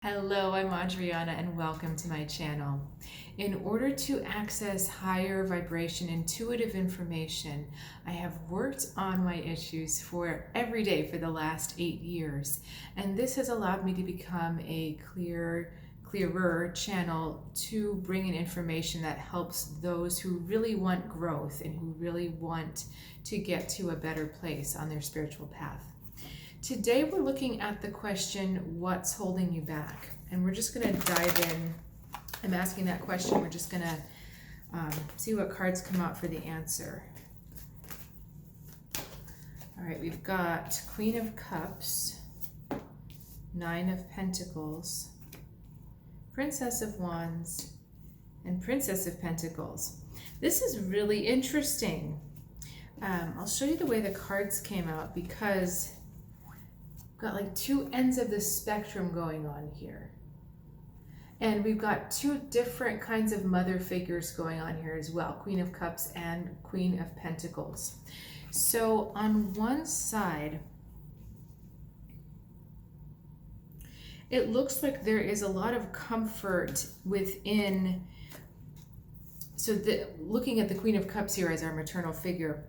Hello, I'm Adriana and welcome to my channel. In order to access higher vibration intuitive information, I have worked on my issues for every day for the last 8 years, and this has allowed me to become a clearer channel to bring in information that helps those who really want growth and who really want to get to a better place on their spiritual path. Today we're looking at the question, what's holding you back? And we're just going to dive in. I'm asking that question. We're just going to see what cards come out for the answer. All right, we've got Queen of Cups, Nine of Pentacles, Princess of Wands, and Princess of Pentacles. This is really interesting. I'll show you the way the cards came out because got like two ends of the spectrum going on here. And we've got two different kinds of mother figures going on here as well, Queen of Cups and Queen of Pentacles. So on one side, it looks like there is a lot of comfort within, looking at the Queen of Cups here as our maternal figure,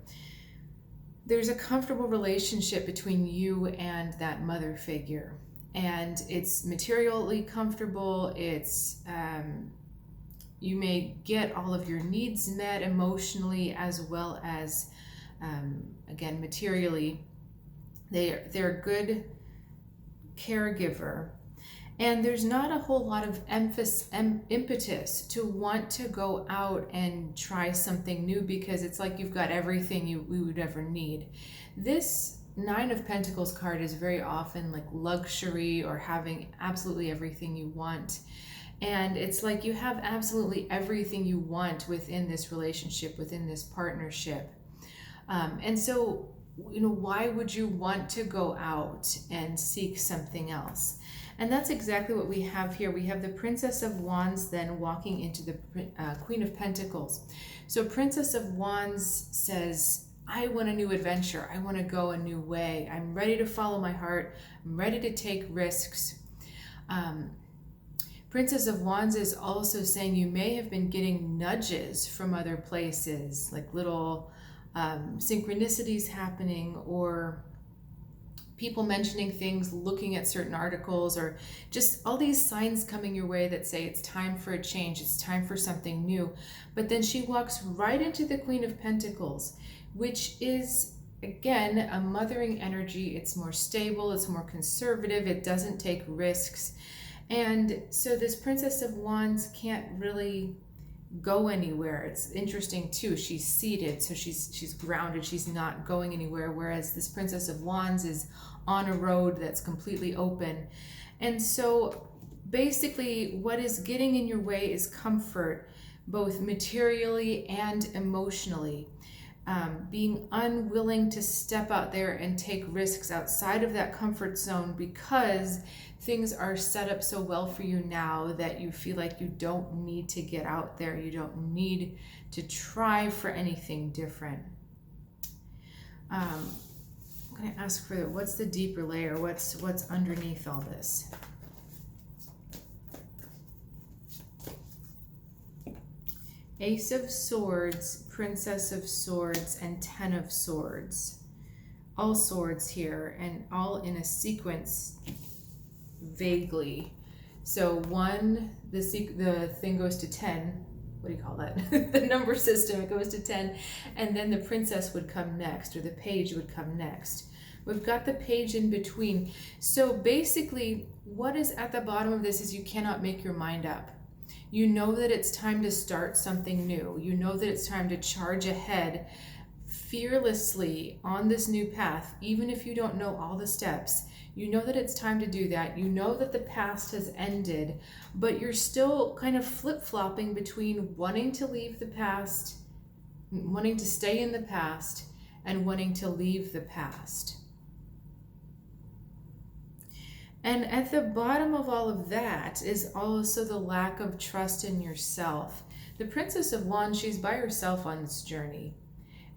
there's a comfortable relationship between you and that mother figure, and it's materially comfortable. It's you may get all of your needs met emotionally as well as again materially. They're a good caregiver, and there's not a whole lot of impetus to want to go out and try something new because it's like you've got everything we would ever need. This Nine of Pentacles card is very often like luxury or having absolutely everything you want. And it's like you have absolutely everything you want within this relationship, within this partnership. And so, why would you want to go out and seek something else? And that's exactly what we have here. We have the Princess of Wands then walking into the Queen of Pentacles. So Princess of Wands says, I want a new adventure. I want to go a new way. I'm ready to follow my heart. I'm ready to take risks. Princess of Wands is also saying you may have been getting nudges from other places, like little synchronicities happening, or people mentioning things, looking at certain articles, or just all these signs coming your way that say it's time for a change, it's time for something new. But then she walks right into the Queen of Pentacles, which is, again, a mothering energy. It's more stable, it's more conservative, it doesn't take risks. And so this Princess of Wands can't really go anywhere. It's interesting too, she's seated, so she's grounded, she's not going anywhere, whereas this Princess of Wands is on a road that's completely open. And so basically what is getting in your way is comfort, both materially and emotionally. Being unwilling to step out there and take risks outside of that comfort zone because things are set up so well for you now that you feel like you don't need to get out there. You don't need to try for anything different. I'm going to ask for what's the deeper layer? What's underneath all this? Ace of Swords, Princess of Swords, and Ten of Swords. All swords here, and all in a sequence, vaguely. So one, the thing goes to 10. What do you call that? The number system, it goes to 10. And then the princess would come next, or the page would come next. We've got the page in between. So basically, what is at the bottom of this is you cannot make your mind up. You know that it's time to start something new. You know that it's time to charge ahead fearlessly on this new path, even if you don't know all the steps. You know that it's time to do that. You know that the past has ended, but you're still kind of flip-flopping between wanting to leave the past, wanting to stay in the past, and wanting to leave the past. And at the bottom of all of that is also the lack of trust in yourself. The Princess of Wands, she's by herself on this journey.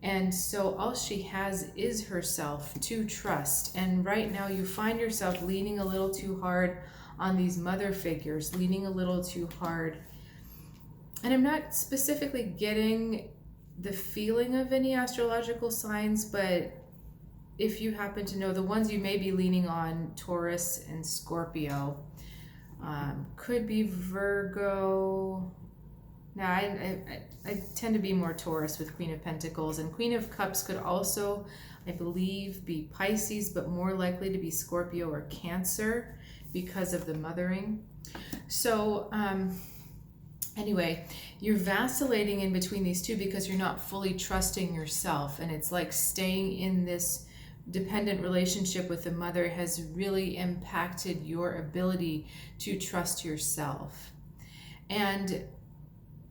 And so all she has is herself to trust. And right now you find yourself leaning a little too hard on these mother figures, leaning a little too hard. And I'm not specifically getting the feeling of any astrological signs, but if you happen to know, the ones you may be leaning on, Taurus and Scorpio, could be Virgo. Now, I tend to be more Taurus with Queen of Pentacles, and Queen of Cups could also, I believe, be Pisces, but more likely to be Scorpio or Cancer because of the mothering. So anyway, you're vacillating in between these two because you're not fully trusting yourself, and it's like staying in this dependent relationship with the mother has really impacted your ability to trust yourself. And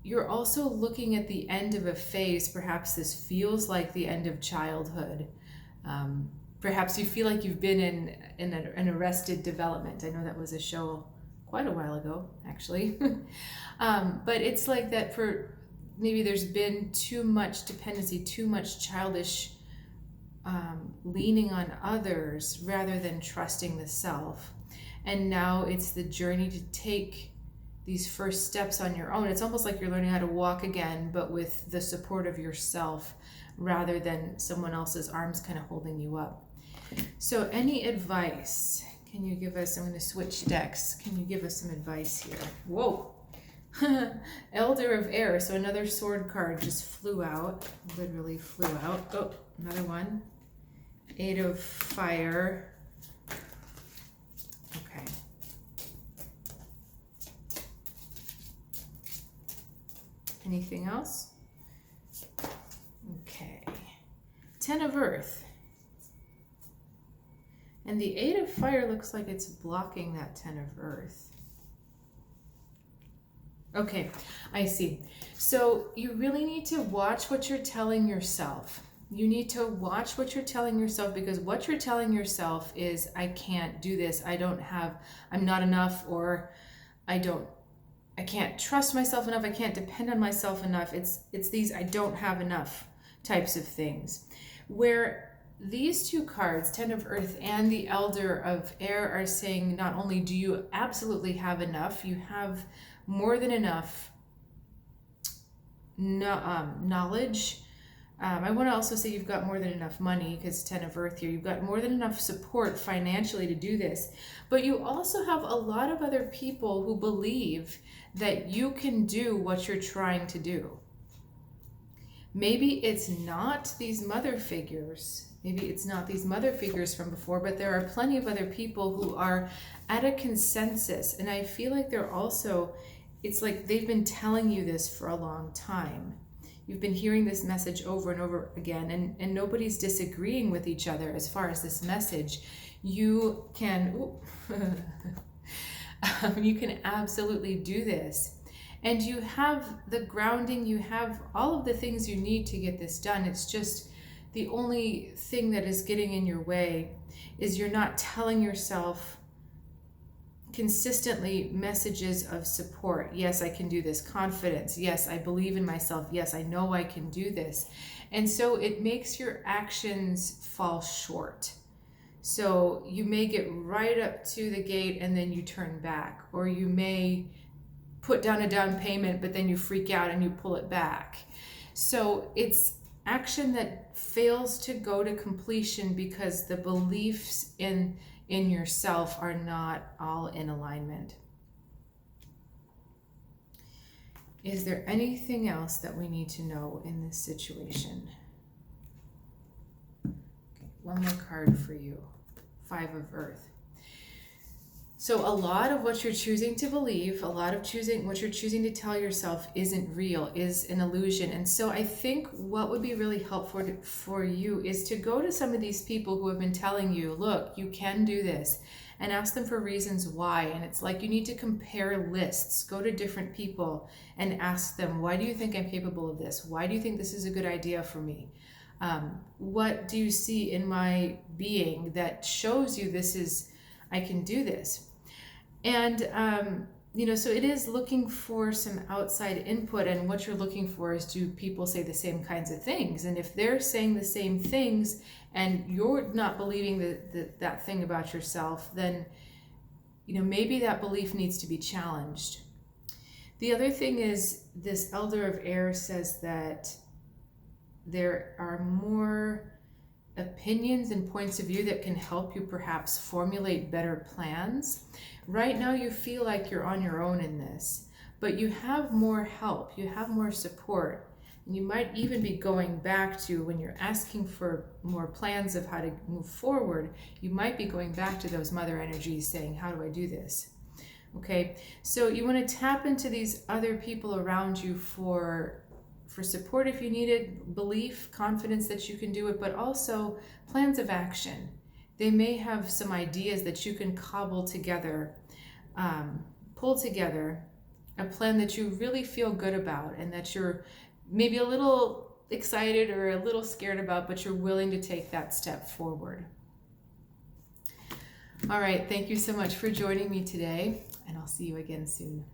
you're also looking at the end of a phase. Perhaps this feels like the end of childhood. Perhaps you feel like you've been in an arrested development. I know that was a show quite a while ago, actually. But it's like that for maybe there's been too much dependency, too much childish leaning on others rather than trusting the self. And now it's the journey to take these first steps on your own. It's almost like you're learning how to walk again, but with the support of yourself rather than someone else's arms kind of holding you up. So any advice? Can you give us, I'm going to switch decks. Can you give us some advice here? Whoa. Elder of Air. So another sword card just flew out. Literally flew out. Oh, another one. Eight of Fire. Okay. Anything else? Okay. Ten of Earth. And the Eight of Fire looks like it's blocking that Ten of Earth. Okay, I see. So you really need to watch what you're telling yourself. You need to watch what you're telling yourself, because what you're telling yourself is, I can't do this, I'm not enough, or I can't trust myself enough, I can't depend on myself enough. It's these I don't have enough types of things. Where these two cards, Ten of Earth and the Elder of Air, are saying not only do you absolutely have enough, you have more than enough knowledge. I want to also say you've got more than enough money, because Ten of Earth here, you've got more than enough support financially to do this. But you also have a lot of other people who believe that you can do what you're trying to do. Maybe it's not these mother figures. Maybe it's not these mother figures from before, but there are plenty of other people who are at a consensus. And I feel like they're also, it's like they've been telling you this for a long time. You've been hearing this message over and over again, and nobody's disagreeing with each other as far as this message. You can, you can absolutely do this. And you have the grounding, you have all of the things you need to get this done. It's just the only thing that is getting in your way is you're not telling yourself consistently messages of support. Yes, I can do this. Confidence. Yes, I believe in myself. Yes, I know I can do this. And so it makes your actions fall short. So you may get right up to the gate and then you turn back, or you may put down a down payment, but then you freak out and you pull it back. So it's action that fails to go to completion because the beliefs in yourself are not all in alignment. Is there anything else that we need to know in this situation? Okay, one more card for you. Five of Earth. So a lot of what you're choosing to believe, a lot of what you're choosing to tell yourself isn't real, is an illusion. And so I think what would be really helpful for you is to go to some of these people who have been telling you, look, you can do this, and ask them for reasons why. And it's like you need to compare lists. Go to different people and ask them, why do you think I'm capable of this? Why do you think this is a good idea for me? What do you see in my being that shows you I can do this? And, so it is looking for some outside input, and what you're looking for is, do people say the same kinds of things? And if they're saying the same things and you're not believing that thing about yourself, then maybe that belief needs to be challenged. The other thing is, this Elder of Air says that there are more opinions and points of view that can help you perhaps formulate better plans. Right now you feel like you're on your own in this, but you have more help, you have more support, and you might even be going back to, when you're asking for more plans of how to move forward, you might be going back to those mother energies saying, how do I do this? Okay, so you want to tap into these other people around you for support if you need it, belief, confidence that you can do it, but also plans of action. They may have some ideas that you can cobble together, pull together a plan that you really feel good about and that you're maybe a little excited or a little scared about, but you're willing to take that step forward. All right, thank you so much for joining me today, and I'll see you again soon.